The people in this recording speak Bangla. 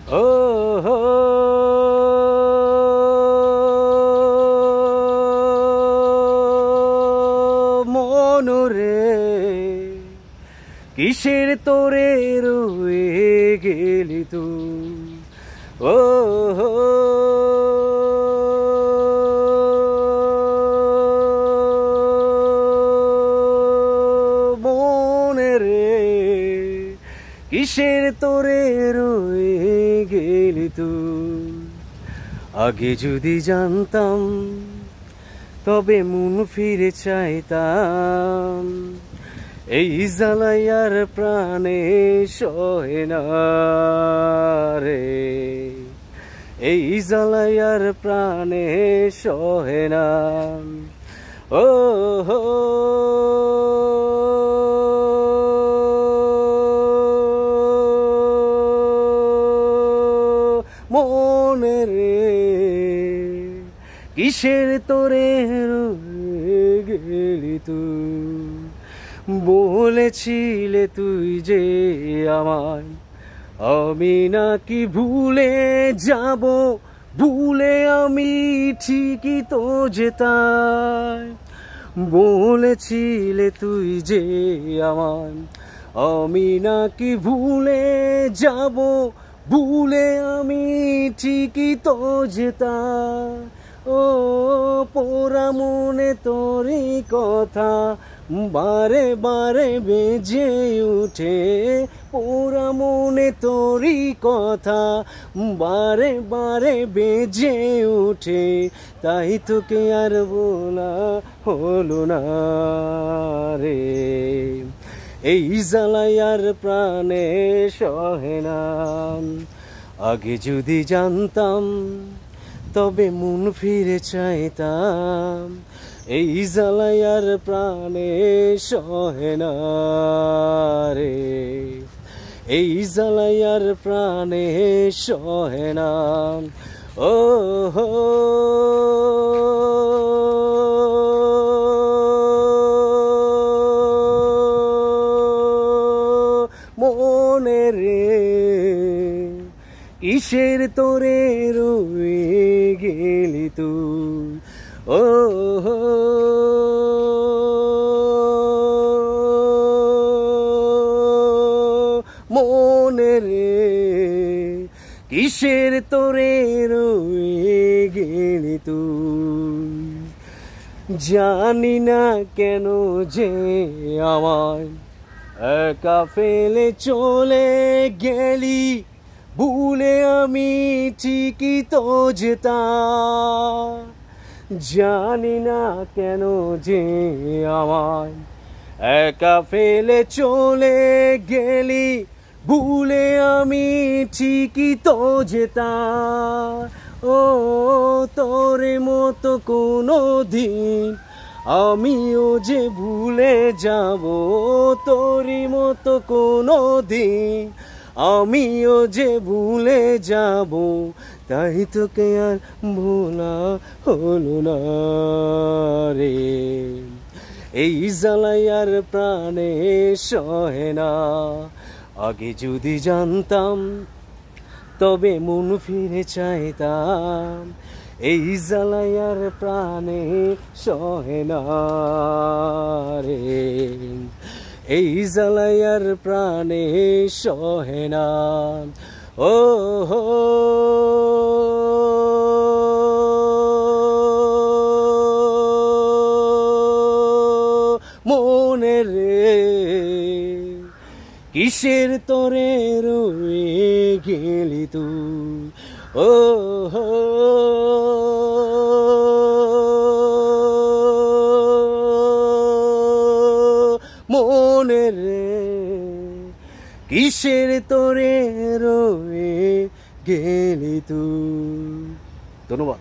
ও হো মনরে কিসের তোরে রয়ে গেলি তুই ও হো মনরে কিসের তোরে রয়ে গেলি তুই আগে যদি জানতাম তবে মন ফিরে চাইতাম এই জ্বালাই আর প্রাণে সহে না রে এই জ্বালাই আর প্রাণে সহে না ও হো মনে রে কিসের তোরে রয়ে গেলি তুই বলেছিলে তুই যে আমায় আমি নাকি ভুলে যাব ভুলে আমি ঠিকই তো যেতাম বলেছিলে তুই যে আমায় আমি নাকি ভুলে যাব ভুলে আমি ঠিকই তো যেতাম ও পোড়া মনে তোরই কথা বারে বারে বেজে উঠে পোড়া মনে তোরই কথা বারে বারে বেজে উঠে তাই তোকে আর বলা হলো না রে এই জ্বালাই আর প্রাণে সহে না আগে যদি জানতাম তবে মন ফিরে চাইতাম এই জ্বালাই আর প্রাণে সহে না রে এই জ্বালাই আর প্রাণে সহে না ও হো মনে রে কিসের তোরে রয়ে গেলি তুই ও হো মনে রে কিসের তোরে রয়ে গেলি তুই জানি না কেন যে আমায় একা ফেলে চলে গেলি ভুলে আমি ঠিকই তো যেতাম জানি না কেন যে আমায় একা ফেলে চলে গেলি ভুলে আমি ঠিকই তো যেতাম ও তোরে মতো কোনো দিন আমিও যে ভুলে যাব তোরই মতো কোনো দিন আমিও যে ভুলে যাব তাই তোকে আর ভোলা হলো না রে এই জ্বালাই আর প্রাণে সহে না আগে যদি জানতাম তবে মন ফিরে চাইতাম এই জ্বালাই আর প্রাণে সহে না রে এই জ্বালাই আর প্রাণে সহে না ও হো মনে রে কিসের তোরে রয়ে গেলি তুই ও হো মনে রে কিসের তোরে রয়ে গেলি তুই ধন্যবাদ।